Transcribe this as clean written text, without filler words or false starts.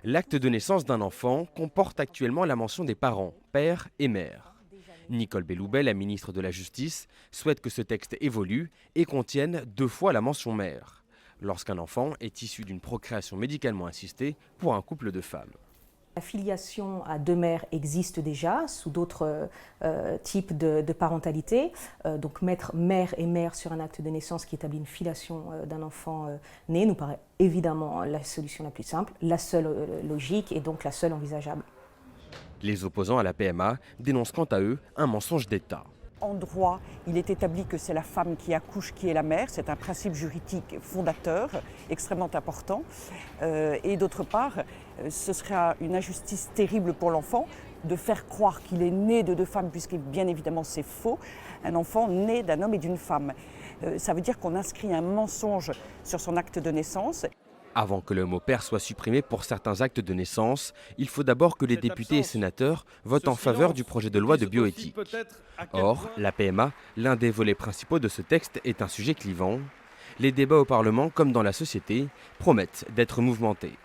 L'acte de naissance d'un enfant comporte actuellement la mention des parents, père et mère. Nicole Belloubet, la ministre de la Justice, souhaite que ce texte évolue et contienne 2 fois la mention mère, lorsqu'un enfant est issu d'une procréation médicalement assistée pour un couple de femmes. La filiation à 2 mères existe déjà sous d'autres types de parentalité. Donc mettre mère et mère sur un acte de naissance qui établit une filiation d'un enfant né nous paraît évidemment la solution la plus simple, la seule logique et donc la seule envisageable. Les opposants à la PMA dénoncent quant à eux un mensonge d'État. En droit, il est établi que c'est la femme qui accouche qui est la mère. C'est un principe juridique fondateur, extrêmement important. Et d'autre part, ce sera une injustice terrible pour l'enfant de faire croire qu'il est né de 2 femmes, puisque bien évidemment c'est faux. Un enfant né d'un homme et d'une femme. Ça veut dire qu'on inscrit un mensonge sur son acte de naissance. Avant que le mot père soit supprimé pour certains actes de naissance, il faut d'abord que les députés et sénateurs votent en faveur du projet de loi de bioéthique. Or, la PMA, l'un des volets principaux de ce texte, est un sujet clivant. Les débats au Parlement, comme dans la société, promettent d'être mouvementés.